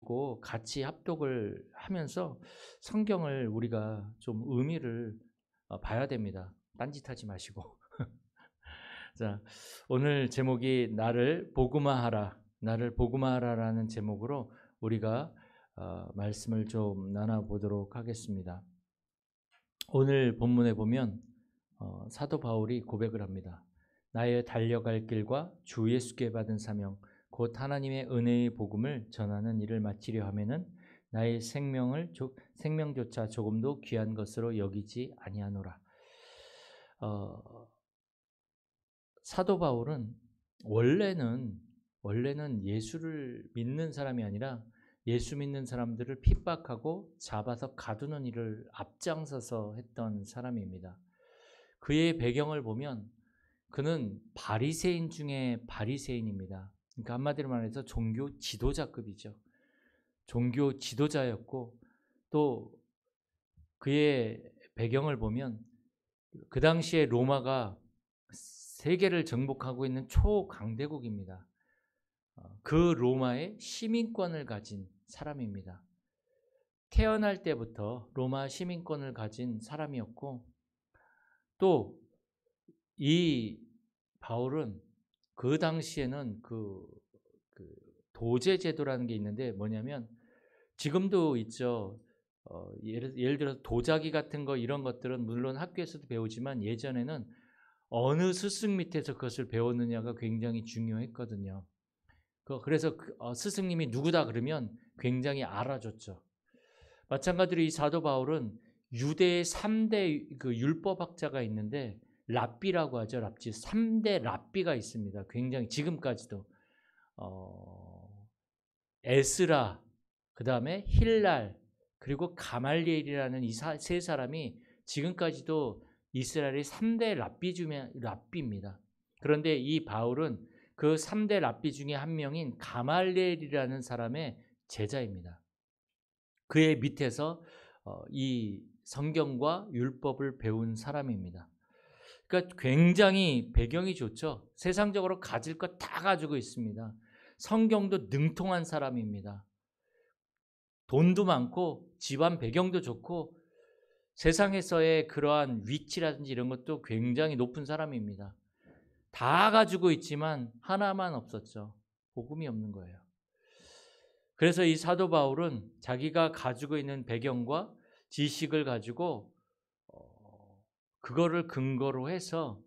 읽고 같이 합독을 하면서 성경을 우리가 좀 의미를 봐야 됩니다. 딴짓하지 마시고. 자, 오늘 제목이 나를 복음화하라, 나를 복음화하라라는 제목으로 우리가 말씀을 좀 나눠보도록 하겠습니다. 오늘 본문에 보면 사도 바울이 고백을 합니다. 나의 달려갈 길과 주 예수께 받은 사명 곧 하나님의 은혜의 복음을 전하는 일을 마치려 하면은 나의 생명조차 조금도 귀한 것으로 여기지 아니하노라. 사도 바울은 원래는 예수를 믿는 사람이 아니라 예수 믿는 사람들을 핍박하고 잡아서 가두는 일을 앞장서서 했던 사람입니다. 그의 배경을 보면 그는 바리새인 중에 바리새인입니다. 그러니까 한마디로 말해서 종교 지도자급이죠. 종교 지도자였고 또 그의 배경을 보면 그 당시에 로마가 세계를 정복하고 있는 초강대국입니다. 그 로마의 시민권을 가진 사람입니다. 태어날 때부터 로마 시민권을 가진 사람이었고 또 이 바울은 그 당시에는 그 도제 제도라는 게 있는데 뭐냐면 지금도 있죠. 예를 들어서 도자기 같은 거 이런 것들은 물론 학교에서도 배우지만 예전에는 어느 스승 밑에서 그것을 배웠느냐가 굉장히 중요했거든요. 그래서 스승님이 누구다 그러면 굉장히 알아줬죠. 마찬가지로 이 사도 바울은 유대의 3대 그 율법학자가 있는데 랍비라고 하죠. 랍비 3대 랍비가 있습니다. 굉장히 지금까지도 에스라, 그 다음에 힐랄, 그리고 가말리엘이라는 이 세 사람이 지금까지도 이스라엘의 3대 랍비 중에 랍비입니다. 그런데 이 바울은 그 3대 랍비 중에 한 명인 가말리엘이라는 사람의 제자입니다. 그의 밑에서 이 성경과 율법을 배운 사람입니다. 그러니까 굉장히 배경이 좋죠. 세상적으로 가질 것 다 가지고 있습니다. 성경도 능통한 사람입니다. 돈도 많고 집안 배경도 좋고 세상에서의 그러한 위치라든지 이런 것도 굉장히 높은 사람입니다. 다 가지고 있지만 하나만 없었죠. 복음이 없는 거예요. 그래서 이 사도 바울은 자기가 가지고 있는 배경과 지식을 가지고 그거를 근거로 해서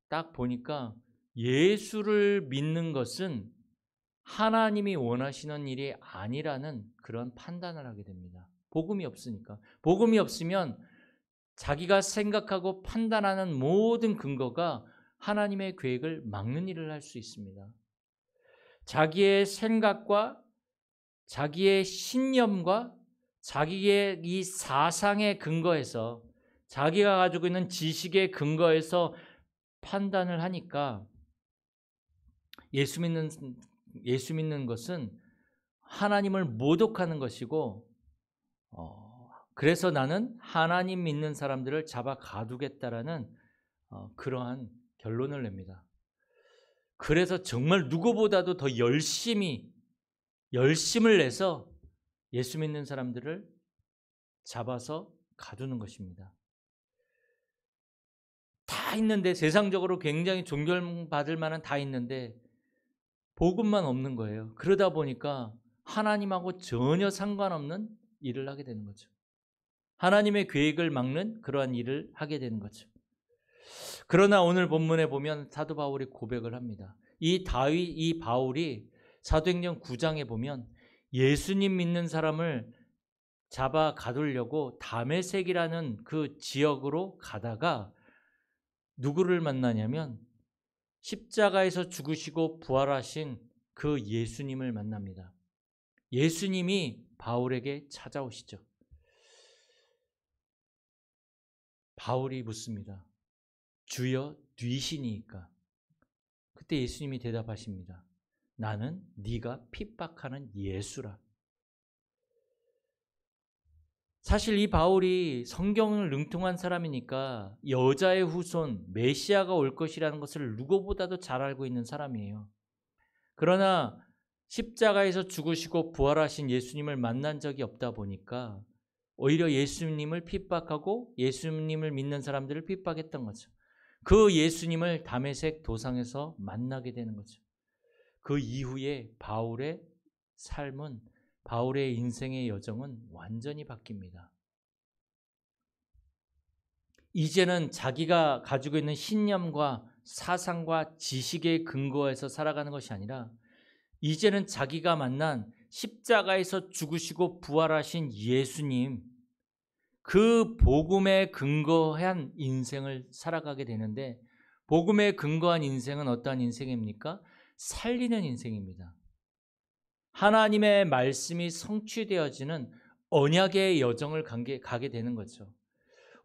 딱 보니까 예수를 믿는 것은 하나님이 원하시는 일이 아니라는 그런 판단을 하게 됩니다. 복음이 없으니까. 복음이 없으면 자기가 생각하고 판단하는 모든 근거가 하나님의 계획을 막는 일을 할 수 있습니다. 자기의 생각과 자기의 신념과 자기의 이 사상의 근거에서 자기가 가지고 있는 지식의 근거에서 판단을 하니까 예수 믿는 것은 하나님을 모독하는 것이고 그래서 나는 하나님 믿는 사람들을 잡아 가두겠다라는 그러한 결론을 냅니다. 그래서 정말 누구보다도 더 열심을 내서 예수 믿는 사람들을 잡아서 가두는 것입니다. 다 있는데 세상적으로 굉장히 존경받을 만한 다 있는데 복음만 없는 거예요. 그러다 보니까 하나님하고 전혀 상관없는 일을 하게 되는 거죠. 하나님의 계획을 막는 그러한 일을 하게 되는 거죠. 그러나 오늘 본문에 보면 사도 바울이 고백을 합니다. 이 바울이 사도행전 9장에 보면 예수님 믿는 사람을 잡아 가두려고 다메섹이라는 그 지역으로 가다가 누구를 만나냐면 십자가에서 죽으시고 부활하신 그 예수님을 만납니다. 예수님이 바울에게 찾아오시죠. 바울이 묻습니다. 주여 뉘시니까? 그때 예수님이 대답하십니다. 나는 네가 핍박하는 예수라. 사실 이 바울이 성경을 능통한 사람이니까 여자의 후손 메시아가 올 것이라는 것을 누구보다도 잘 알고 있는 사람이에요. 그러나 십자가에서 죽으시고 부활하신 예수님을 만난 적이 없다 보니까 오히려 예수님을 핍박하고 예수님을 믿는 사람들을 핍박했던 거죠. 그 예수님을 다메섹 도상에서 만나게 되는 거죠. 그 이후에 바울의 삶은, 바울의 인생의 여정은 완전히 바뀝니다. 이제는 자기가 가지고 있는 신념과 사상과 지식에 근거해서 살아가는 것이 아니라 이제는 자기가 만난 십자가에서 죽으시고 부활하신 예수님, 그 복음에 근거한 인생을 살아가게 되는데, 복음에 근거한 인생은 어떠한 인생입니까? 살리는 인생입니다. 하나님의 말씀이 성취되어지는 언약의 여정을 가게 되는 거죠.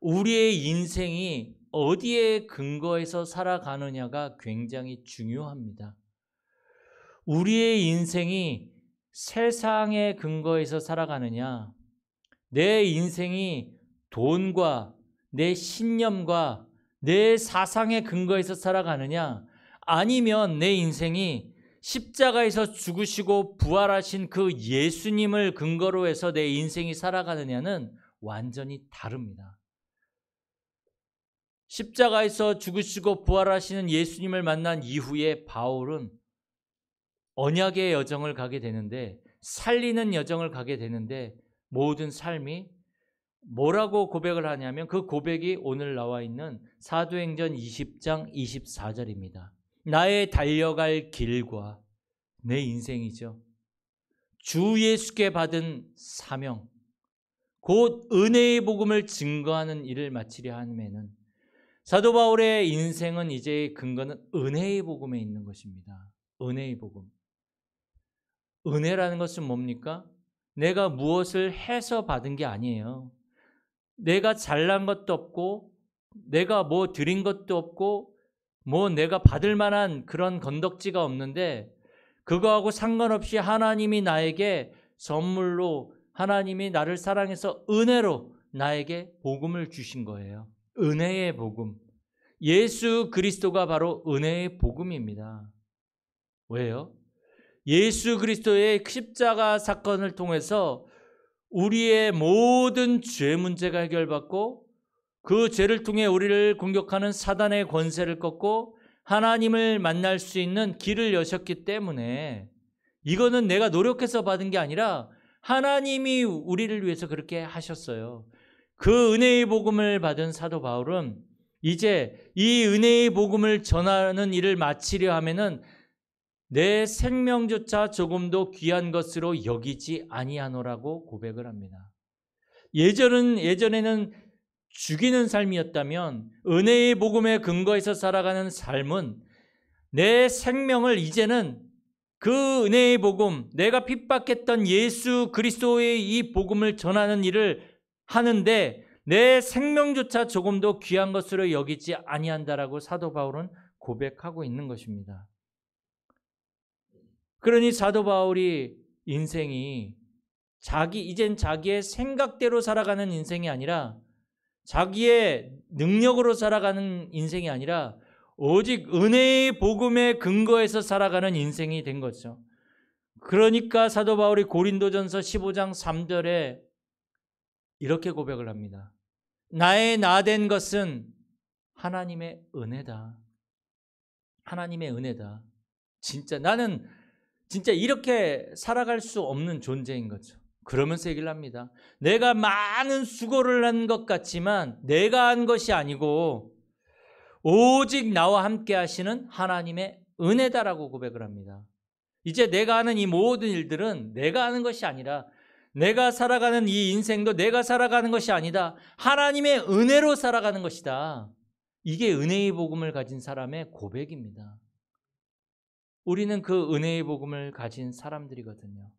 우리의 인생이 어디에 근거해서 살아가느냐가 굉장히 중요합니다. 우리의 인생이 세상에 근거해서 살아가느냐, 내 인생이 돈과 내 신념과 내 사상에 근거해서 살아가느냐, 아니면 내 인생이 십자가에서 죽으시고 부활하신 그 예수님을 근거로 해서 내 인생이 살아가느냐는 완전히 다릅니다. 십자가에서 죽으시고 부활하시는 예수님을 만난 이후에 바울은 언약의 여정을 가게 되는데, 살리는 여정을 가게 되는데, 모든 삶이 뭐라고 고백을 하냐면 그 고백이 오늘 나와 있는 사도행전 20장 24절입니다. 나의 달려갈 길과 내 인생이죠. 주 예수께 받은 사명, 곧 은혜의 복음을 증거하는 일을 마치려 함에는, 사도 바울의 인생은 이제 근거는 은혜의 복음에 있는 것입니다. 은혜의 복음. 은혜라는 것은 뭡니까? 내가 무엇을 해서 받은 게 아니에요. 내가 잘난 것도 없고, 내가 뭐 드린 것도 없고, 뭐 내가 받을 만한 그런 건덕지가 없는데, 그거하고 상관없이 하나님이 나에게 선물로, 하나님이 나를 사랑해서 은혜로 나에게 복음을 주신 거예요. 은혜의 복음. 예수 그리스도가 바로 은혜의 복음입니다. 왜요? 예수 그리스도의 십자가 사건을 통해서 우리의 모든 죄 문제가 해결받고, 그 죄를 통해 우리를 공격하는 사단의 권세를 꺾고 하나님을 만날 수 있는 길을 여셨기 때문에, 이거는 내가 노력해서 받은 게 아니라 하나님이 우리를 위해서 그렇게 하셨어요. 그 은혜의 복음을 받은 사도 바울은 이제 이 은혜의 복음을 전하는 일을 마치려 하면은 내 생명조차 조금도 귀한 것으로 여기지 아니하노라고 고백을 합니다. 예전에는 죽이는 삶이었다면 은혜의 복음에 근거해서 살아가는 삶은 내 생명을 이제는 그 은혜의 복음, 내가 핍박했던 예수 그리스도의 이 복음을 전하는 일을 하는데 내 생명조차 조금도 귀한 것으로 여기지 아니한다라고 사도 바울은 고백하고 있는 것입니다. 그러니 사도 바울이 인생이 이젠 자기의 생각대로 살아가는 인생이 아니라, 자기의 능력으로 살아가는 인생이 아니라 오직 은혜의 복음에 근거해서 살아가는 인생이 된 거죠. 그러니까 사도 바울이 고린도전서 15장 3절에 이렇게 고백을 합니다. 나의 나된 것은 하나님의 은혜다. 하나님의 은혜다. 진짜 나는 진짜 이렇게 살아갈 수 없는 존재인 거죠. 그러면서 얘기를 합니다. 내가 많은 수고를 한 것 같지만 내가 한 것이 아니고 오직 나와 함께 하시는 하나님의 은혜다라고 고백을 합니다. 이제 내가 하는 이 모든 일들은 내가 하는 것이 아니라, 내가 살아가는 이 인생도 내가 살아가는 것이 아니다. 하나님의 은혜로 살아가는 것이다. 이게 은혜의 복음을 가진 사람의 고백입니다. 우리는 그 은혜의 복음을 가진 사람들이거든요.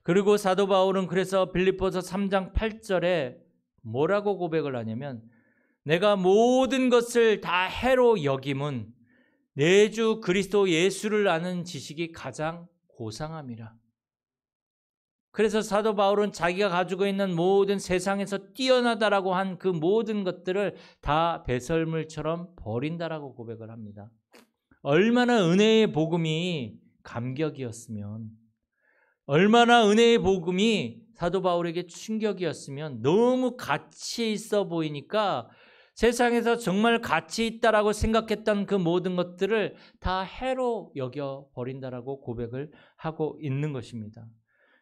그리고 사도 바울은 그래서 빌립보서 3장 8절에 뭐라고 고백을 하냐면, 내가 모든 것을 다 해로 여김은 내 주 그리스도 예수를 아는 지식이 가장 고상함이라. 그래서 사도 바울은 자기가 가지고 있는 모든 세상에서 뛰어나다라고 한 그 모든 것들을 다 배설물처럼 버린다라고 고백을 합니다. 얼마나 은혜의 복음이 감격이었으면, 얼마나 은혜의 복음이 사도 바울에게 충격이었으면, 너무 가치 있어 보이니까 세상에서 정말 가치 있다라고 생각했던 그 모든 것들을 다 해로 여겨 버린다라고 고백을 하고 있는 것입니다.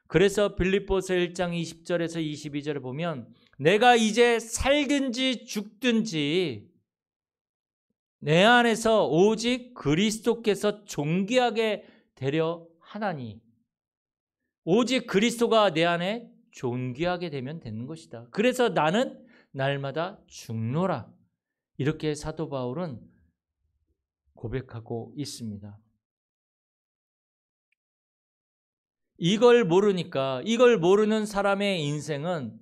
그래서 빌립보서 1장 20절에서 22절에 보면, 내가 이제 살든지 죽든지 내 안에서 오직 그리스도께서 존귀하게 되려 하나니, 오직 그리스도가 내 안에 존귀하게 되면 되는 것이다. 그래서 나는 날마다 죽노라. 이렇게 사도 바울은 고백하고 있습니다. 이걸 모르는 사람의 인생은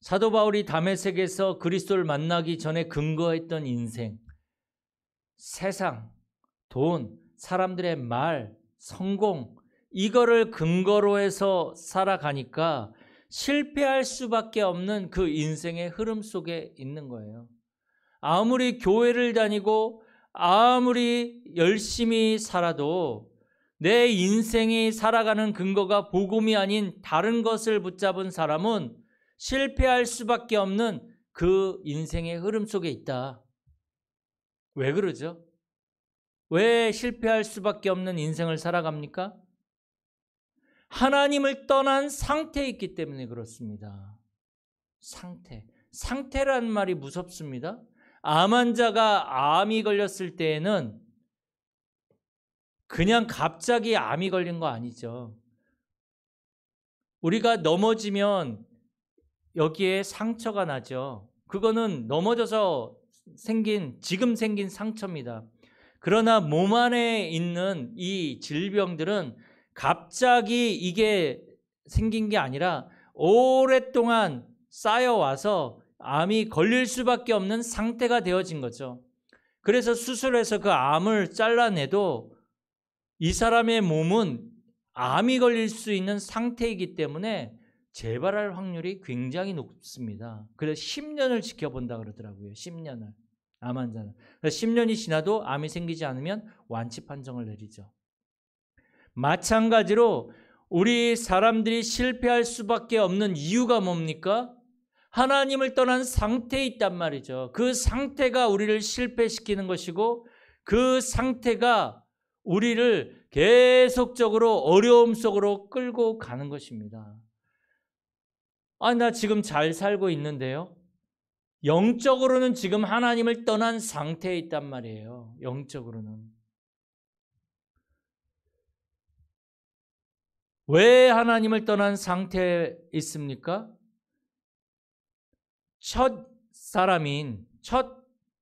사도 바울이 다메섹에서 그리스도를 만나기 전에 근거했던 인생, 세상, 돈, 사람들의 말, 성공, 이거를 근거로 해서 살아가니까 실패할 수밖에 없는 그 인생의 흐름 속에 있는 거예요. 아무리 교회를 다니고 아무리 열심히 살아도 내 인생이 살아가는 근거가 복음이 아닌 다른 것을 붙잡은 사람은 실패할 수밖에 없는 그 인생의 흐름 속에 있다. 왜 그러죠? 왜 실패할 수밖에 없는 인생을 살아갑니까? 하나님을 떠난 상태에 있기 때문에 그렇습니다. 상태라는 말이 무섭습니다. 암 환자가 암이 걸렸을 때에는 그냥 갑자기 암이 걸린 거 아니죠. 우리가 넘어지면 여기에 상처가 나죠. 그거는 넘어져서 지금 생긴 상처입니다. 그러나 몸 안에 있는 이 질병들은 갑자기 이게 생긴 게 아니라 오랫동안 쌓여와서 암이 걸릴 수밖에 없는 상태가 되어진 거죠. 그래서 수술해서 그 암을 잘라내도 이 사람의 몸은 암이 걸릴 수 있는 상태이기 때문에 재발할 확률이 굉장히 높습니다. 그래서 10년을 지켜본다 그러더라고요. 10년을. 암 환자는. 10년이 지나도 암이 생기지 않으면 완치 판정을 내리죠. 마찬가지로 우리 사람들이 실패할 수밖에 없는 이유가 뭡니까? 하나님을 떠난 상태에 있단 말이죠. 그 상태가 우리를 실패시키는 것이고, 그 상태가 우리를 계속적으로 어려움 속으로 끌고 가는 것입니다. 나 지금 잘 살고 있는데요. 영적으로는 지금 하나님을 떠난 상태에 있단 말이에요. 영적으로는. 왜 하나님을 떠난 상태에 있습니까? 첫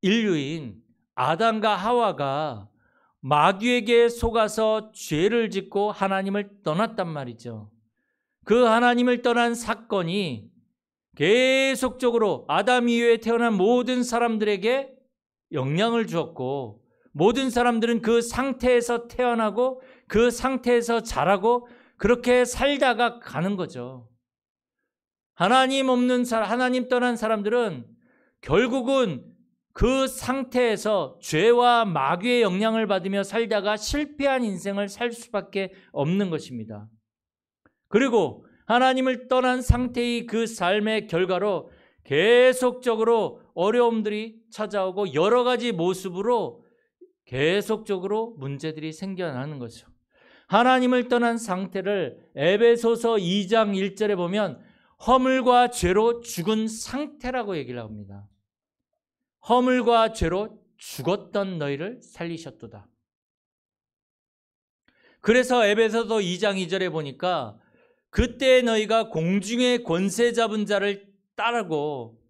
인류인 아담과 하와가 마귀에게 속아서 죄를 짓고 하나님을 떠났단 말이죠. 그 하나님을 떠난 사건이 계속적으로 아담 이후에 태어난 모든 사람들에게 영향을 주었고, 모든 사람들은 그 상태에서 태어나고 그 상태에서 자라고 그렇게 살다가 가는 거죠. 하나님 떠난 사람들은 결국은 그 상태에서 죄와 마귀의 영향을 받으며 살다가 실패한 인생을 살 수밖에 없는 것입니다. 그리고 하나님을 떠난 상태의 그 삶의 결과로 계속적으로 어려움들이 찾아오고 여러 가지 모습으로 계속적으로 문제들이 생겨나는 거죠. 하나님을 떠난 상태를 에베소서 2장 1절에 보면 허물과 죄로 죽은 상태라고 얘기를 합니다. 허물과 죄로 죽었던 너희를 살리셨도다. 그래서 에베소서 2장 2절에 보니까 그때 너희가 공중의 권세 잡은 자를 따르고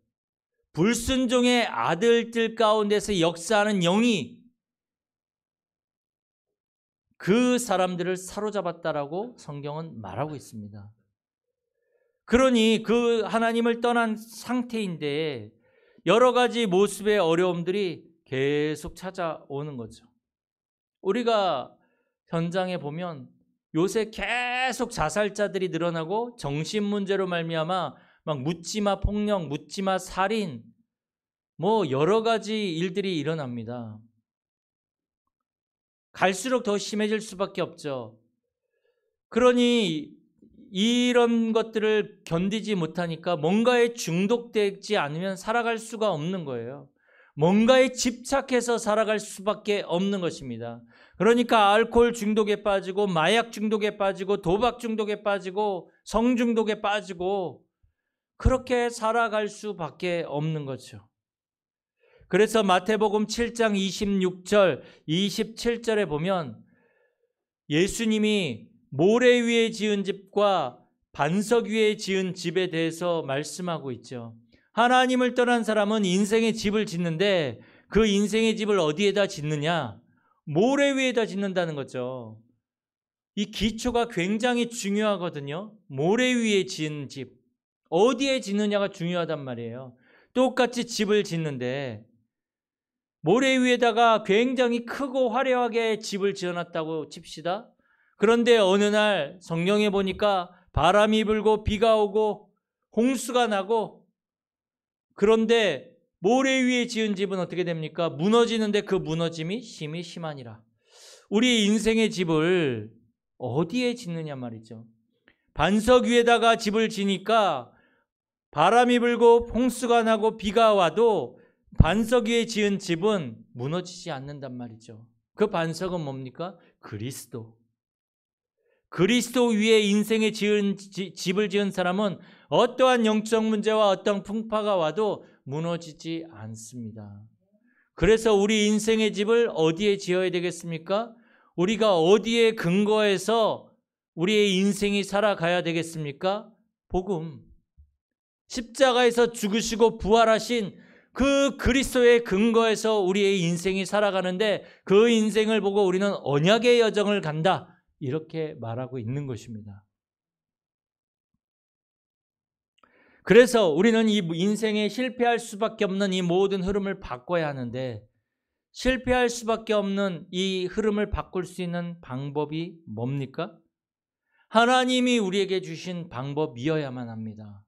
불순종의 아들들 가운데서 역사하는 영이 그 사람들을 사로잡았다라고 성경은 말하고 있습니다. 그러니 그 하나님을 떠난 상태인데 여러 가지 모습의 어려움들이 계속 찾아오는 거죠. 우리가 현장에 보면 요새 계속 자살자들이 늘어나고 정신 문제로 말미암아 막 묻지마 폭력, 묻지마 살인, 여러 가지 일들이 일어납니다. 갈수록 더 심해질 수밖에 없죠. 그러니 이런 것들을 견디지 못하니까 뭔가에 중독되지 않으면 살아갈 수가 없는 거예요. 뭔가에 집착해서 살아갈 수밖에 없는 것입니다. 그러니까 알코올 중독에 빠지고 마약 중독에 빠지고 도박 중독에 빠지고 성 중독에 빠지고 그렇게 살아갈 수밖에 없는 거죠. 그래서 마태복음 7장 26절, 27절에 보면 예수님이 모래 위에 지은 집과 반석 위에 지은 집에 대해서 말씀하고 있죠. 하나님을 떠난 사람은 인생의 집을 짓는데 그 인생의 집을 어디에다 짓느냐? 모래 위에다 짓는다는 거죠. 이 기초가 굉장히 중요하거든요. 모래 위에 지은 집. 어디에 짓느냐가 중요하단 말이에요. 똑같이 집을 짓는데 모래 위에다가 굉장히 크고 화려하게 집을 지어놨다고 칩시다. 그런데 어느 날 성경에 보니까 바람이 불고 비가 오고 홍수가 나고, 그런데 모래 위에 지은 집은 어떻게 됩니까? 무너지는데 그 무너짐이 심히 심하니라. 우리 인생의 집을 어디에 짓느냐 말이죠. 반석 위에다가 집을 지니까 바람이 불고 홍수가 나고 비가 와도 반석 위에 지은 집은 무너지지 않는단 말이죠. 그 반석은 뭡니까? 그리스도. 그리스도 위에 인생에 집을 지은 사람은 어떠한 영적 문제와 어떠한 풍파가 와도 무너지지 않습니다. 그래서 우리 인생의 집을 어디에 지어야 되겠습니까? 우리가 어디에 근거해서 우리의 인생이 살아가야 되겠습니까? 복음. 십자가에서 죽으시고 부활하신 그 그리스도의 근거에서 우리의 인생이 살아가는데 그 인생을 보고 우리는 언약의 여정을 간다. 이렇게 말하고 있는 것입니다. 그래서 우리는 이 인생에 실패할 수밖에 없는 이 모든 흐름을 바꿔야 하는데, 실패할 수밖에 없는 이 흐름을 바꿀 수 있는 방법이 뭡니까? 하나님이 우리에게 주신 방법이어야만 합니다.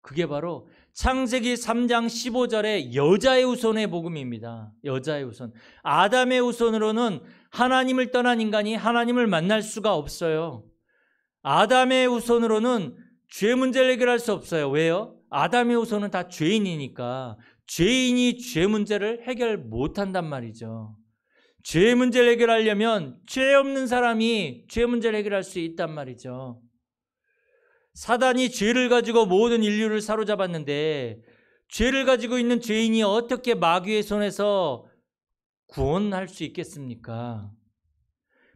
그게 바로 창세기 3장 15절의 여자의 후손의 복음입니다. 여자의 후손. 아담의 후손으로는 하나님을 떠난 인간이 하나님을 만날 수가 없어요. 아담의 후손으로는 죄 문제를 해결할 수 없어요. 왜요? 아담의 후손은 다 죄인이니까 죄인이 죄 문제를 해결 못한단 말이죠. 죄 문제를 해결하려면 죄 없는 사람이 죄 문제를 해결할 수 있단 말이죠. 사단이 죄를 가지고 모든 인류를 사로잡았는데 죄를 가지고 있는 죄인이 어떻게 마귀의 손에서 구원할 수 있겠습니까?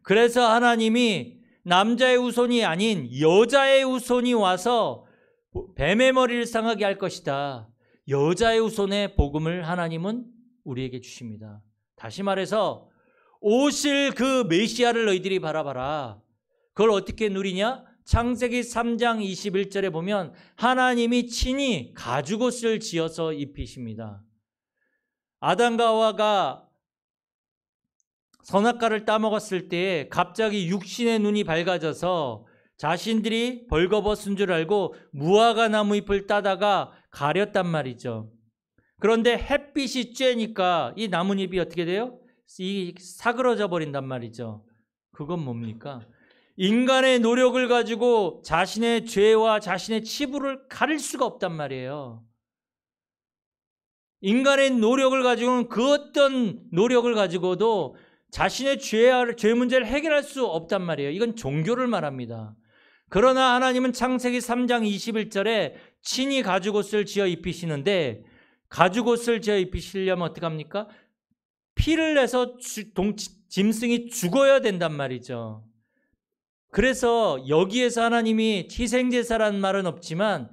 그래서 하나님이 남자의 후손이 아닌 여자의 후손이 와서 뱀의 머리를 상하게 할 것이다. 여자의 후손의 복음을 하나님은 우리에게 주십니다. 다시 말해서 오실 그 메시아를 너희들이 바라봐라. 그걸 어떻게 누리냐? 창세기 3장 21절에 보면 하나님이 친히 가죽옷을 지어서 입히십니다. 아담과 하와가 선악과를 따먹었을 때 갑자기 육신의 눈이 밝아져서 자신들이 벌거벗은 줄 알고 무화과 나무 잎을 따다가 가렸단 말이죠. 그런데 햇빛이 쬐니까 이 나뭇잎이 어떻게 돼요? 이 사그러져 버린단 말이죠. 그건 뭡니까? 인간의 노력을 가지고 자신의 죄와 자신의 치부를 가릴 수가 없단 말이에요. 인간의 노력을 가지고는 그 어떤 노력을 가지고도 자신의 죄 문제를 해결할 수 없단 말이에요. 이건 종교를 말합니다. 그러나 하나님은 창세기 3장 21절에 친히 가죽옷을 지어 입히시는데, 가죽옷을 지어 입히시려면 어떡합니까? 피를 내서 짐승이 죽어야 된단 말이죠. 그래서 여기에서 하나님이 희생제사라는 말은 없지만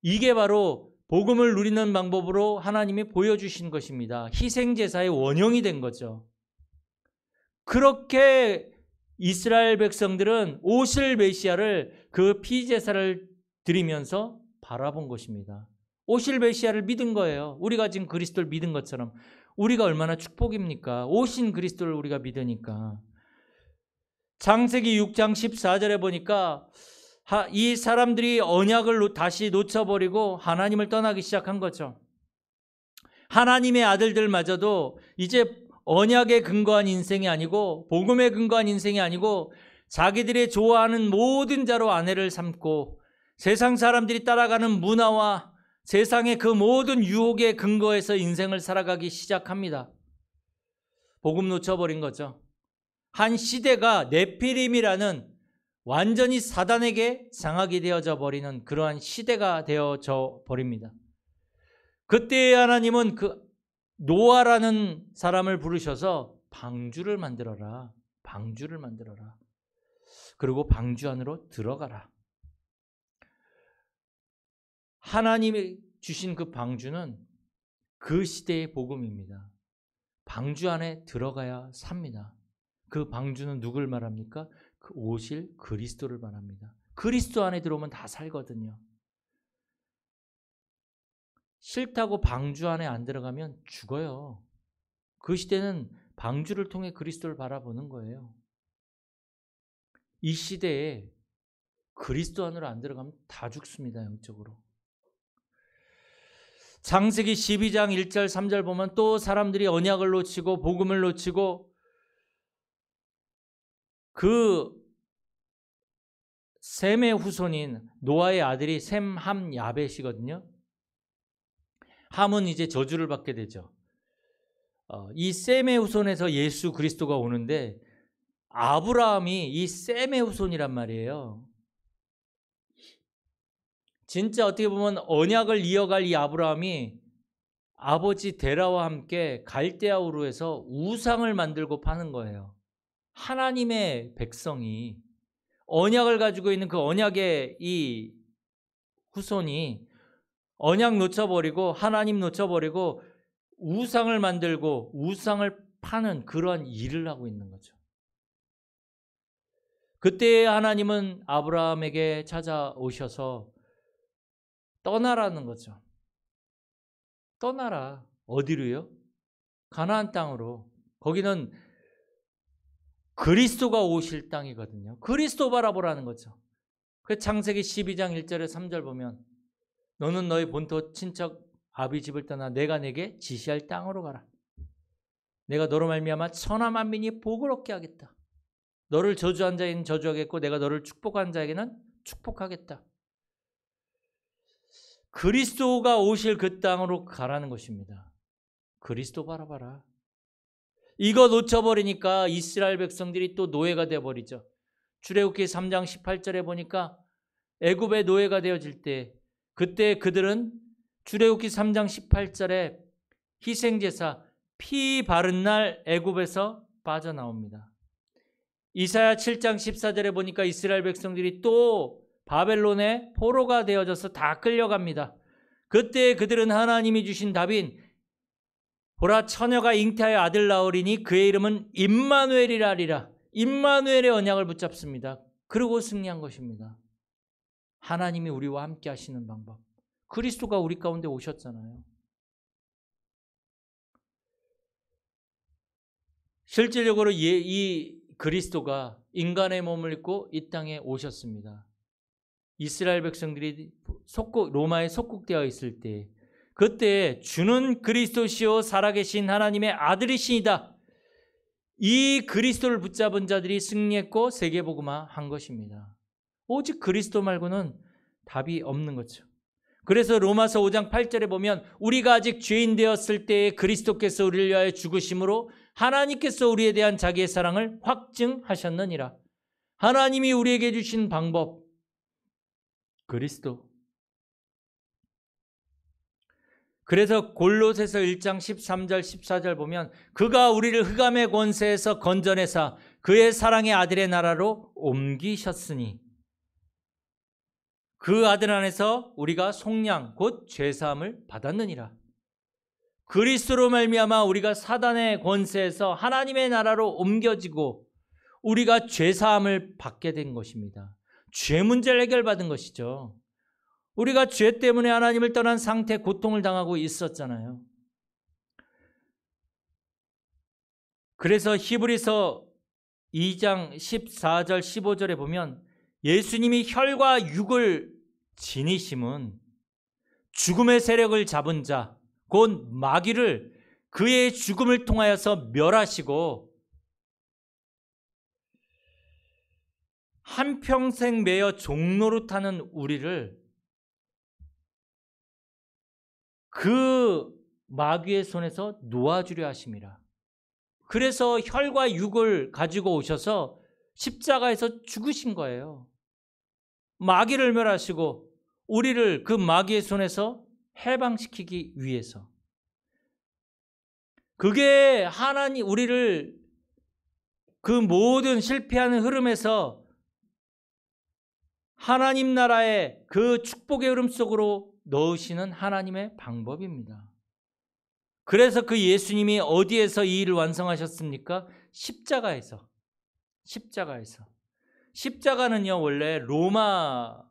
이게 바로 복음을 누리는 방법으로 하나님이 보여주신 것입니다. 희생제사의 원형이 된 거죠. 그렇게 이스라엘 백성들은 오실 메시아를 그 피제사를 드리면서 바라본 것입니다. 오실 메시아를 믿은 거예요. 우리가 지금 그리스도를 믿은 것처럼. 우리가 얼마나 축복입니까? 오신 그리스도를 우리가 믿으니까. 창세기 6장 14절에 보니까 이 사람들이 언약을 다시 놓쳐버리고 하나님을 떠나기 시작한 거죠. 하나님의 아들들마저도 이제 언약에 근거한 인생이 아니고 복음에 근거한 인생이 아니고 자기들이 좋아하는 모든 자로 아내를 삼고 세상 사람들이 따라가는 문화와 세상의 그 모든 유혹에 근거해서 인생을 살아가기 시작합니다. 복음 놓쳐버린 거죠. 한 시대가 네피림이라는 완전히 사단에게 장악이 되어져 버리는 그러한 시대가 되어져 버립니다. 그때 하나님은 그 노아라는 사람을 부르셔서 방주를 만들어라. 방주를 만들어라. 그리고 방주 안으로 들어가라. 하나님이 주신 그 방주는 그 시대의 복음입니다. 방주 안에 들어가야 삽니다. 그 방주는 누굴 말합니까? 그 오실 그리스도를 말합니다. 그리스도 안에 들어오면 다 살거든요. 싫다고 방주 안에 안 들어가면 죽어요. 그 시대는 방주를 통해 그리스도를 바라보는 거예요. 이 시대에 그리스도 안으로 안 들어가면 다 죽습니다. 영적으로. 창세기 12장 1절 3절 보면 또 사람들이 언약을 놓치고 복음을 놓치고 그 셈의 후손인 노아의 아들이 셈, 함, 야벳이거든요. 함은 이제 저주를 받게 되죠. 이 셈의 후손에서 예수 그리스도가 오는데 아브라함이 이 셈의 후손이란 말이에요. 진짜 어떻게 보면 언약을 이어갈 이 아브라함이 아버지 데라와 함께 갈대아 우르에서 우상을 만들고 파는 거예요. 하나님의 백성이 언약을 가지고 있는 그 언약의 이 후손이 언약 놓쳐버리고 하나님 놓쳐버리고 우상을 만들고 우상을 파는 그러한 일을 하고 있는 거죠. 그때 하나님은 아브라함에게 찾아오셔서 떠나라는 거죠. 떠나라. 어디로요? 가나안 땅으로. 거기는 그리스도가 오실 땅이거든요. 그리스도 바라보라는 거죠. 그 창세기 12장 1절에 3절 보면 너는 너희 본토 친척 아비 집을 떠나 내가 내게 지시할 땅으로 가라. 내가 너로 말미암아 천하 만민이 복을 얻게 하겠다. 너를 저주한 자에게는 저주하겠고 내가 너를 축복한 자에게는 축복하겠다. 그리스도가 오실 그 땅으로 가라는 것입니다. 그리스도 바라봐라. 이거 놓쳐버리니까 이스라엘 백성들이 또 노예가 되어버리죠. 출애굽기 3장 18절에 보니까 애굽의 노예가 되어질 때 그때 그들은 출애굽기 3장 18절에 희생제사 피 바른 날 애굽에서 빠져나옵니다. 이사야 7장 14절에 보니까 이스라엘 백성들이 또 바벨론의 포로가 되어져서 다 끌려갑니다. 그때 그들은 하나님이 주신 답인 보라 처녀가 잉태하여 아들 낳으리니 그의 이름은 임마누엘이라 하리라. 임마누엘의 언약을 붙잡습니다. 그리고 승리한 것입니다. 하나님이 우리와 함께 하시는 방법. 그리스도가 우리 가운데 오셨잖아요. 실질적으로 이 그리스도가 인간의 몸을 입고 이 땅에 오셨습니다. 이스라엘 백성들이 로마에 속국되어 있을 때 그때 주는 그리스도시요 살아계신 하나님의 아들이시니다. 이 그리스도를 붙잡은 자들이 승리했고 세계복음화한 것입니다. 오직 그리스도 말고는 답이 없는 거죠. 그래서 로마서 5장 8절에 보면 우리가 아직 죄인 되었을 때에 그리스도께서 우리를 위하여 죽으심으로 하나님께서 우리에 대한 자기의 사랑을 확증하셨느니라. 하나님이 우리에게 주신 방법 그리스도. 그래서 골로새서 1장 13절 14절 보면 그가 우리를 흑암의 권세에서 건져내사 그의 사랑의 아들의 나라로 옮기셨으니 그 아들 안에서 우리가 속량 곧 죄사함을 받았느니라. 그리스도로 말미암아 우리가 사단의 권세에서 하나님의 나라로 옮겨지고 우리가 죄사함을 받게 된 것입니다. 죄 문제를 해결받은 것이죠. 우리가 죄 때문에 하나님을 떠난 상태 고통을 당하고 있었잖아요. 그래서 히브리서 2장 14절 15절에 보면 예수님이 혈과 육을 지니심은 죽음의 세력을 잡은 자, 곧 마귀를 그의 죽음을 통하여서 멸하시고 한평생 매여 종노릇하는 우리를 그 마귀의 손에서 놓아주려 하심이라. 그래서 혈과 육을 가지고 오셔서 십자가에서 죽으신 거예요. 마귀를 멸하시고 우리를 그 마귀의 손에서 해방시키기 위해서. 그게 하나님 우리를 그 모든 실패하는 흐름에서 하나님 나라의 그 축복의 흐름 속으로 넣으시는 하나님의 방법입니다. 그래서 그 예수님이 어디에서 이 일을 완성하셨습니까? 십자가에서. 십자가는요, 원래 로마가요,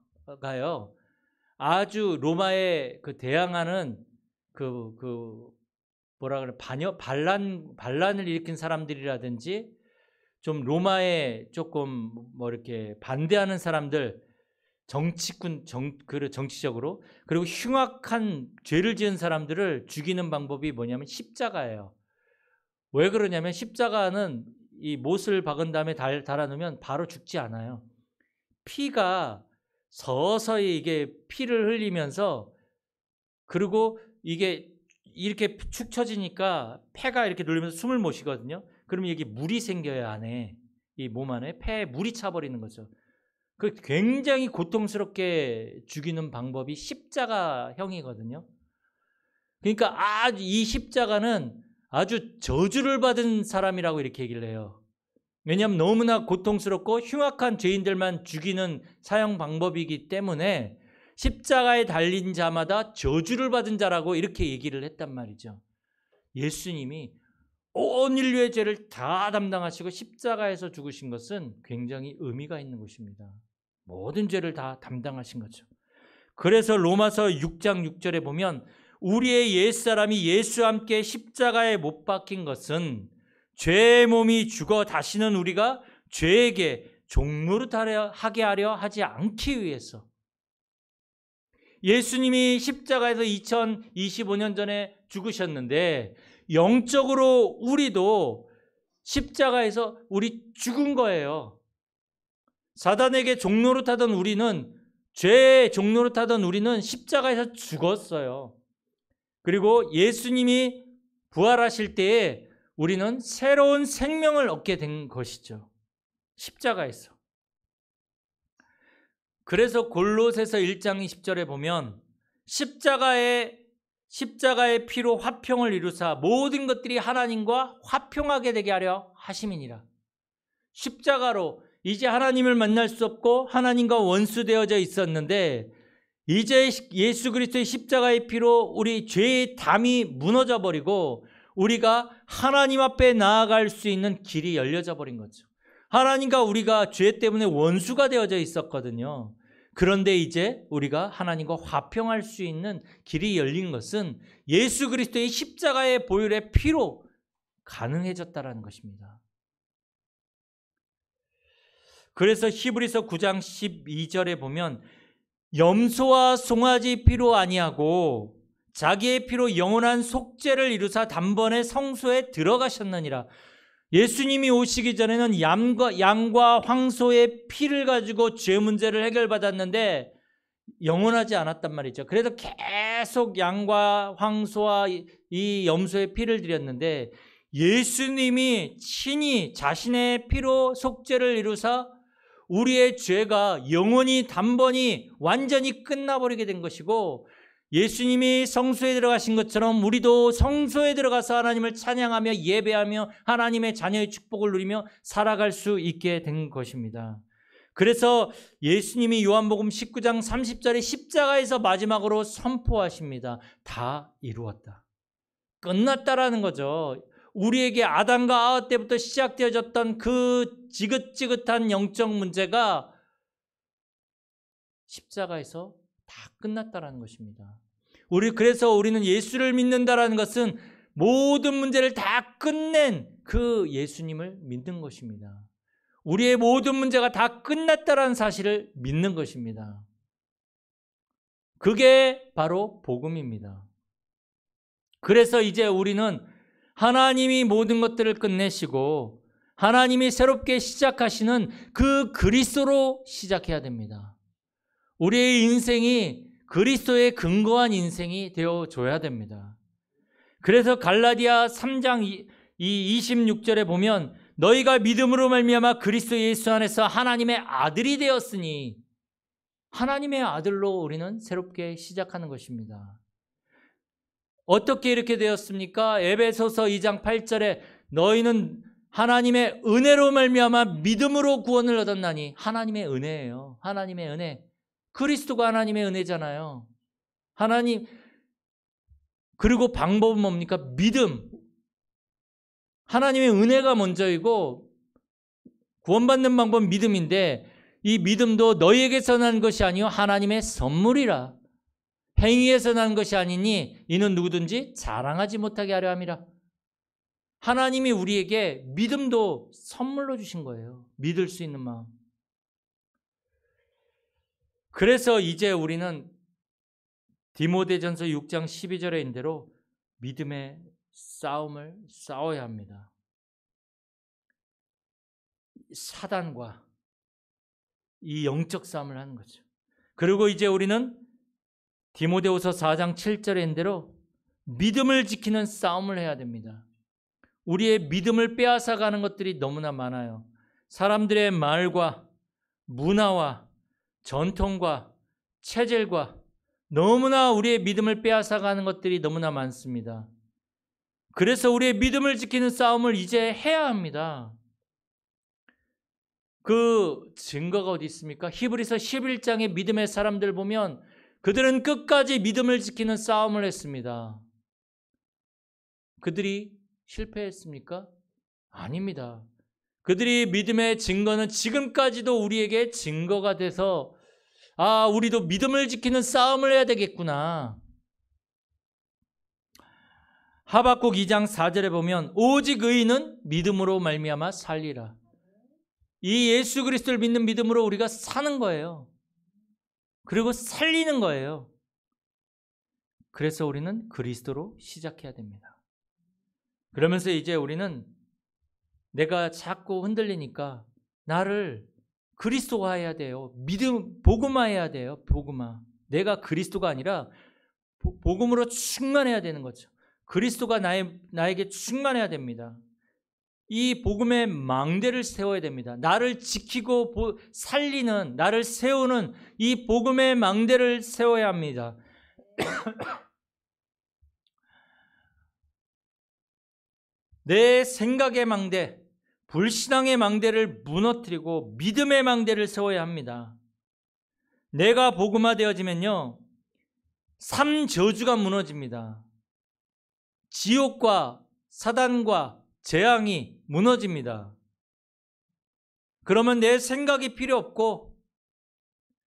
아주 로마에 그 대항하는 뭐라 그래, 반란을 일으킨 사람들이라든지 좀 로마에 조금 뭐 이렇게 반대하는 사람들, 정치적으로, 그리고 흉악한 죄를 지은 사람들을 죽이는 방법이 뭐냐면 십자가예요. 왜 그러냐면 십자가는 이 못을 박은 다음에 달아놓으면 바로 죽지 않아요. 피가 서서히 이게 피를 흘리면서, 그리고 이게 이렇게 축 처지니까 폐가 이렇게 눌리면서 숨을 못 쉬거든요. 그러면 여기 물이 생겨요. 안에, 이 몸 안에 폐에 물이 차버리는 거죠. 그 굉장히 고통스럽게 죽이는 방법이 십자가형이거든요. 그러니까 이 십자가는 아주 저주를 받은 사람이라고 이렇게 얘기를 해요. 왜냐하면 너무나 고통스럽고 흉악한 죄인들만 죽이는 사형 방법이기 때문에 십자가에 달린 자마다 저주를 받은 자라고 이렇게 얘기를 했단 말이죠. 예수님이 온 인류의 죄를 다 담당하시고 십자가에서 죽으신 것은 굉장히 의미가 있는 것입니다. 모든 죄를 다 담당하신 거죠. 그래서 로마서 6장 6절에 보면 우리의 옛사람이 예수와 함께 십자가에 못 박힌 것은 죄의 몸이 죽어 다시는 우리가 죄에게 종노릇하게 하려 하지 않기 위해서. 예수님이 십자가에서 2025년 전에 죽으셨는데 영적으로 우리도 십자가에서 우리 죽은 거예요. 사단에게 종노릇하던 우리는, 죄에 종노릇하던 우리는 십자가에서 죽었어요. 그리고 예수님이 부활하실 때에 우리는 새로운 생명을 얻게 된 것이죠. 십자가에서. 그래서 골로새서 1장 20절에 보면 십자가의 피로 화평을 이루사 모든 것들이 하나님과 화평하게 되게 하려 하심이니라. 십자가로 이제 하나님을 만날 수 없고 하나님과 원수되어져 있었는데 이제 예수 그리스도의 십자가의 피로 우리 죄의 담이 무너져 버리고 우리가 하나님 앞에 나아갈 수 있는 길이 열려져 버린 거죠. 하나님과 우리가 죄 때문에 원수가 되어져 있었거든요. 그런데 이제 우리가 하나님과 화평할 수 있는 길이 열린 것은 예수 그리스도의 십자가의 보혈의 피로 가능해졌다는 것입니다. 그래서 히브리서 9장 12절에 보면 염소와 송아지 피로 아니하고 자기의 피로 영원한 속죄를 이루사 단번에 성소에 들어가셨느니라. 예수님이 오시기 전에는 양과 황소의 피를 가지고 죄 문제를 해결받았는데 영원하지 않았단 말이죠. 그래서 계속 양과 황소와 이 염소의 피를 드렸는데 예수님이 친히 자신의 피로 속죄를 이루사 우리의 죄가 영원히 단번이 완전히 끝나버리게 된 것이고, 예수님이 성소에 들어가신 것처럼 우리도 성소에 들어가서 하나님을 찬양하며 예배하며 하나님의 자녀의 축복을 누리며 살아갈 수 있게 된 것입니다. 그래서 예수님이 요한복음 19장 30절에 십자가에서 마지막으로 선포하십니다. 다 이루었다. 끝났다라는 거죠. 우리에게 아담과 하와 때부터 시작되어졌던 그 지긋지긋한 영적 문제가 십자가에서 다 끝났다라는 것입니다. 그래서 우리는 예수를 믿는다라는 것은 모든 문제를 다 끝낸 그 예수님을 믿는 것입니다. 우리의 모든 문제가 다 끝났다라는 사실을 믿는 것입니다. 그게 바로 복음입니다. 그래서 이제 우리는 하나님이 모든 것들을 끝내시고 하나님이 새롭게 시작하시는 그 그리스도로 시작해야 됩니다. 우리의 인생이 그리스도에 근거한 인생이 되어줘야 됩니다. 그래서 갈라디아 3장 26절에 보면 너희가 믿음으로 말미암아 그리스도 예수 안에서 하나님의 아들이 되었으니, 하나님의 아들로 우리는 새롭게 시작하는 것입니다. 어떻게 이렇게 되었습니까? 에베소서 2장 8절에 너희는 하나님의 은혜로 말미암아 믿음으로 구원을 얻었나니, 하나님의 은혜예요. 하나님의 은혜. 그리스도가 하나님의 은혜잖아요. 하나님, 그리고 방법은 뭡니까? 믿음. 하나님의 은혜가 먼저이고 구원받는 방법은 믿음인데, 이 믿음도 너희에게서 난 것이 아니요 하나님의 선물이라. 행위에서 난 것이 아니니 이는 누구든지 자랑하지 못하게 하려 함이라. 하나님이 우리에게 믿음도 선물로 주신 거예요. 믿을 수 있는 마음. 그래서 이제 우리는 디모데전서 6장 12절에 있는 대로 믿음의 싸움을 싸워야 합니다. 사단과 이 영적 싸움을 하는 거죠. 그리고 이제 우리는 디모데후서 4장 7절에 있는 대로 믿음을 지키는 싸움을 해야 됩니다. 우리의 믿음을 빼앗아가는 것들이 너무나 많아요. 사람들의 말과 문화와 전통과 체질과 너무나 우리의 믿음을 빼앗아가는 것들이 너무나 많습니다. 그래서 우리의 믿음을 지키는 싸움을 이제 해야 합니다. 그 증거가 어디 있습니까? 히브리서 11장의 믿음의 사람들 보면 그들은 끝까지 믿음을 지키는 싸움을 했습니다. 그들이 실패했습니까? 아닙니다. 그들이 믿음의 증거는 지금까지도 우리에게 증거가 돼서 우리도 믿음을 지키는 싸움을 해야 되겠구나. 하박국 2장 4절에 보면 오직 의인은 믿음으로 말미암아 살리라. 이 예수 그리스도를 믿는 믿음으로 우리가 사는 거예요. 그리고 살리는 거예요. 그래서 우리는 그리스도로 시작해야 됩니다. 그러면서 이제 우리는 내가 자꾸 흔들리니까 나를 그리스도화해야 돼요. 믿음, 복음화해야 돼요. 복음화. 내가 그리스도가 아니라 복음으로 충만해야 되는 거죠. 그리스도가 나에게 충만해야 됩니다. 이 복음의 망대를 세워야 됩니다. 나를 지키고 살리는, 나를 세우는 이 복음의 망대를 세워야 합니다. 내 생각의 망대, 불신앙의 망대를 무너뜨리고 믿음의 망대를 세워야 합니다. 내가 복음화되어지면요, 3저주가 무너집니다. 지옥과 사단과 재앙이 무너집니다. 그러면 내 생각이 필요 없고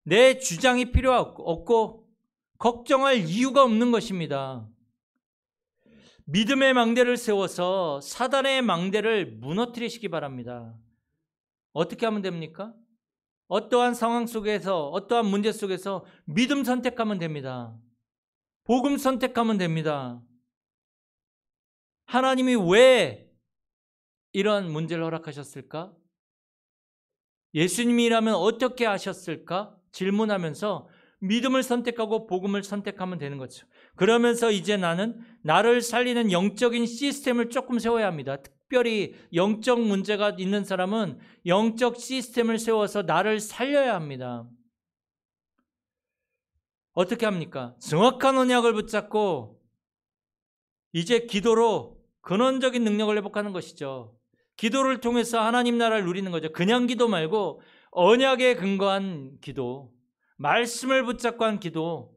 내 주장이 필요 없고 걱정할 이유가 없는 것입니다. 믿음의 망대를 세워서 사단의 망대를 무너뜨리시기 바랍니다. 어떻게 하면 됩니까? 어떠한 상황 속에서, 어떠한 문제 속에서 믿음 선택하면 됩니다. 복음 선택하면 됩니다. 하나님이 왜 이런 문제를 허락하셨을까? 예수님이라면 어떻게 하셨을까? 질문하면서 믿음을 선택하고 복음을 선택하면 되는 거죠. 그러면서 이제 나는 나를 살리는 영적인 시스템을 조금 세워야 합니다. 특별히 영적 문제가 있는 사람은 영적 시스템을 세워서 나를 살려야 합니다. 어떻게 합니까? 정확한 언약을 붙잡고 이제 기도로 근원적인 능력을 회복하는 것이죠. 기도를 통해서 하나님 나라를 누리는 거죠. 그냥 기도 말고 언약에 근거한 기도, 말씀을 붙잡고 한 기도.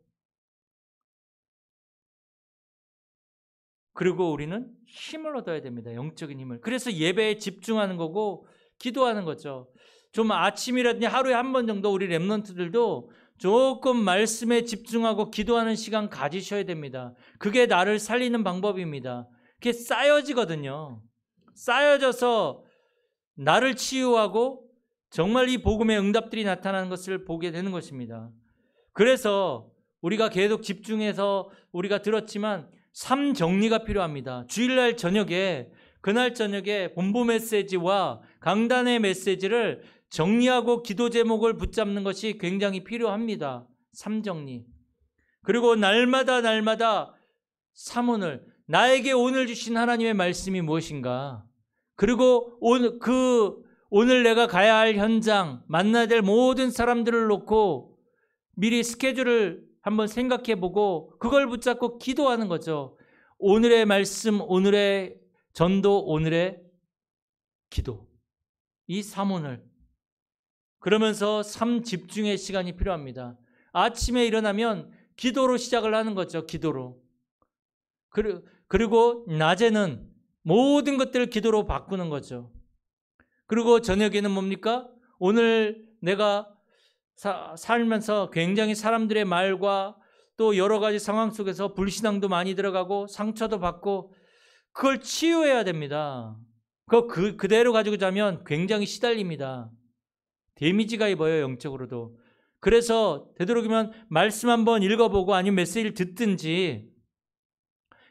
그리고 우리는 힘을 얻어야 됩니다. 영적인 힘을. 그래서 예배에 집중하는 거고 기도하는 거죠. 좀 아침이라든지 하루에 한 번 정도 우리 렘넌트들도 조금 말씀에 집중하고 기도하는 시간 가지셔야 됩니다. 그게 나를 살리는 방법입니다. 그게 쌓여지거든요. 쌓여져서 나를 치유하고 정말 이 복음의 응답들이 나타나는 것을 보게 되는 것입니다. 그래서 우리가 계속 집중해서 우리가 들었지만 삶 정리가 필요합니다. 주일날 저녁에, 그날 저녁에 본부 메시지와 강단의 메시지를 정리하고 기도 제목을 붙잡는 것이 굉장히 필요합니다. 삶 정리. 그리고 날마다 사문을, 나에게 오늘 주신 하나님의 말씀이 무엇인가? 그리고 오늘 내가 가야 할 현장, 만나야 될 모든 사람들을 놓고 미리 스케줄을 한번 생각해 보고 그걸 붙잡고 기도하는 거죠. 오늘의 말씀, 오늘의 전도, 오늘의 기도. 이 사문을. 그러면서 삶 집중의 시간이 필요합니다. 아침에 일어나면 기도로 시작을 하는 거죠. 기도로. 그리고 낮에는 모든 것들을 기도로 바꾸는 거죠. 그리고 저녁에는 뭡니까? 오늘 내가 살면서 굉장히 사람들의 말과 또 여러 가지 상황 속에서 불신앙도 많이 들어가고 상처도 받고 그걸 치유해야 됩니다. 그대로 가지고 자면 굉장히 시달립니다. 데미지가 입어요, 영적으로도. 그래서 되도록이면 말씀 한번 읽어보고 아니면 메시지를 듣든지,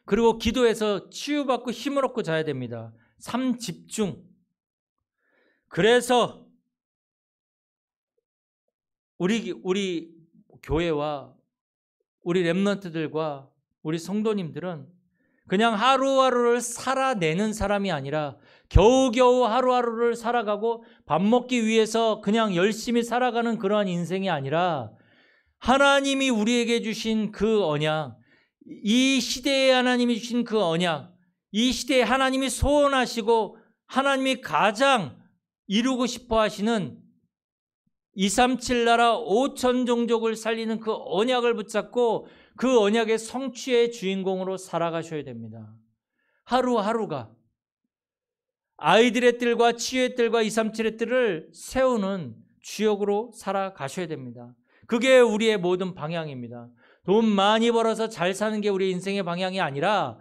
그리고 기도해서 치유받고 힘을 얻고 자야 됩니다. 삶 집중. 그래서 우리 교회와 우리 렘넌트들과 우리 성도님들은 그냥 하루하루를 살아내는 사람이 아니라 겨우겨우 하루하루를 살아가고 밥 먹기 위해서 그냥 열심히 살아가는 그러한 인생이 아니라 하나님이 우리에게 주신 그 언약, 이 시대에 하나님이 주신 그 언약, 이 시대에 하나님이 소원하시고 하나님이 가장 이루고 싶어 하시는 237 나라 5천 종족을 살리는 그 언약을 붙잡고 그 언약의 성취의 주인공으로 살아가셔야 됩니다. 하루하루가 아이들의 뜰과 치유의 뜰과 237의 뜰을 세우는 주역으로 살아가셔야 됩니다. 그게 우리의 모든 방향입니다. 돈 많이 벌어서 잘 사는 게 우리 인생의 방향이 아니라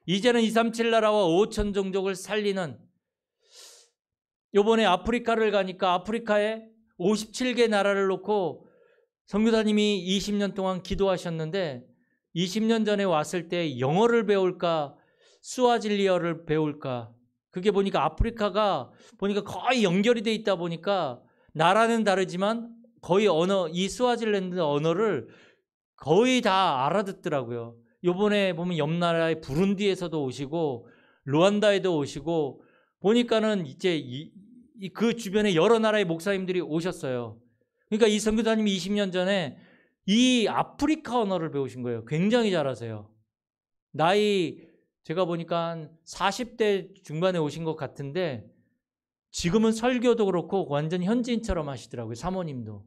이제는 237 나라와 5천 종족을 살리는, 요번에 아프리카를 가니까 아프리카에 57개 나라를 놓고 선교사님이 20년 동안 기도하셨는데 20년 전에 왔을 때 영어를 배울까 스와질리어를 배울까, 그게 보니까 아프리카가 보니까 거의 연결이 돼 있다 보니까 나라는 다르지만 거의 이 스와질랜드 언어를 거의 다 알아듣더라고요. 요번에 보면 옆 나라의 부룬디에서도 오시고 루안다에도 오시고 보니까는 이제 그 주변에 여러 나라의 목사님들이 오셨어요. 그러니까 이 선교사님이 20년 전에 이 아프리카 언어를 배우신 거예요. 굉장히 잘하세요. 나이 제가 보니까 한 40대 중반에 오신 것 같은데 지금은 설교도 그렇고 완전 현지인처럼 하시더라고요. 사모님도.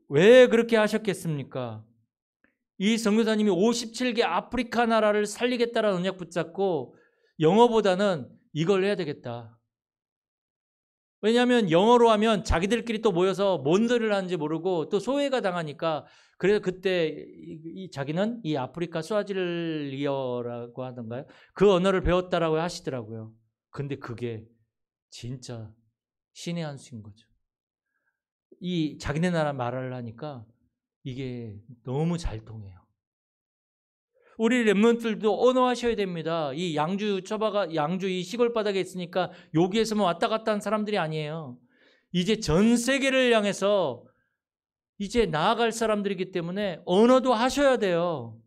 왜 그렇게 하셨겠습니까? 이 선교사님이 57개 아프리카 나라를 살리겠다라는 언약 붙잡고 영어보다는 이걸 해야 되겠다. 왜냐하면 영어로 하면 자기들끼리 또 모여서 뭔 소리를 하는지 모르고 또 소외가 당하니까, 그래서 그때 자기는 이 아프리카 스와질리어라고 하던가요? 그 언어를 배웠다라고 하시더라고요. 근데 그게 진짜 신의 한 수인 거죠. 이 자기네 나라 말을 하니까 이게 너무 잘 통해요. 우리 렘넌트들도 언어하셔야 됩니다. 이 양주 이 시골 바닥에 있으니까 여기에서만 왔다 갔다 한 사람들이 아니에요. 이제 전 세계를 향해서 이제 나아갈 사람들이기 때문에 언어도 하셔야 돼요.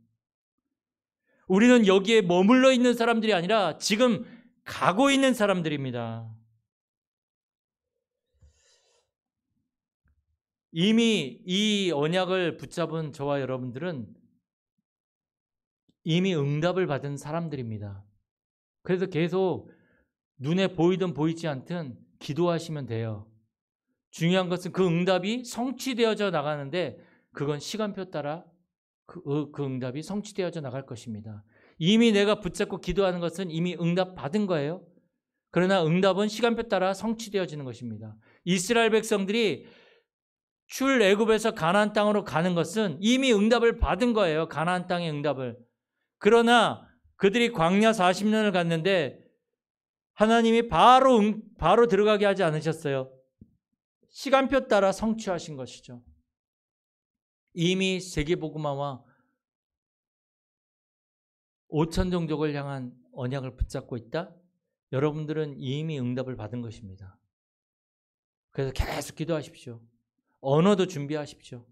우리는 여기에 머물러 있는 사람들이 아니라 지금 가고 있는 사람들입니다. 이미 이 언약을 붙잡은 저와 여러분들은 이미 응답을 받은 사람들입니다. 그래서 계속 눈에 보이든 보이지 않든 기도하시면 돼요. 중요한 것은 그 응답이 성취되어져 나가는데 그건 시간표 따라 그 응답이 성취되어져 나갈 것입니다. 이미 내가 붙잡고 기도하는 것은 이미 응답 받은 거예요. 그러나 응답은 시간표 따라 성취되어지는 것입니다. 이스라엘 백성들이 출애굽에서 가나안 땅으로 가는 것은 이미 응답을 받은 거예요. 가나안 땅의 응답을. 그러나 그들이 광야 40년을 갔는데 하나님이 바로 들어가게 하지 않으셨어요. 시간표 따라 성취하신 것이죠. 이미 세계복음화와 5천 종족을 향한 언약을 붙잡고 있다? 여러분들은 이미 응답을 받은 것입니다. 그래서 계속 기도하십시오. 언어도 준비하십시오.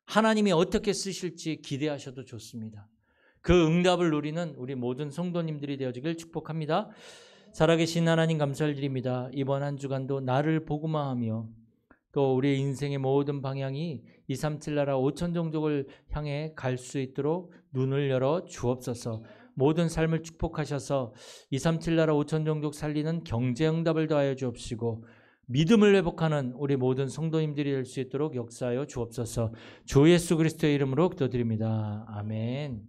하나님이 어떻게 쓰실지 기대하셔도 좋습니다. 그 응답을 누리는 우리 모든 성도님들이 되어지길 축복합니다. 살아계신 하나님 감사드립니다. 이번 한 주간도 나를 복음화하며 또 우리 인생의 모든 방향이 237 나라 5천 종족을 향해 갈 수 있도록 눈을 열어 주옵소서. 모든 삶을 축복하셔서 237 나라 5천 종족 살리는 경제 응답을 더하여 주옵시고 믿음을 회복하는 우리 모든 성도님들이 될 수 있도록 역사하여 주옵소서. 주 예수 그리스도의 이름으로 기도드립니다. 아멘.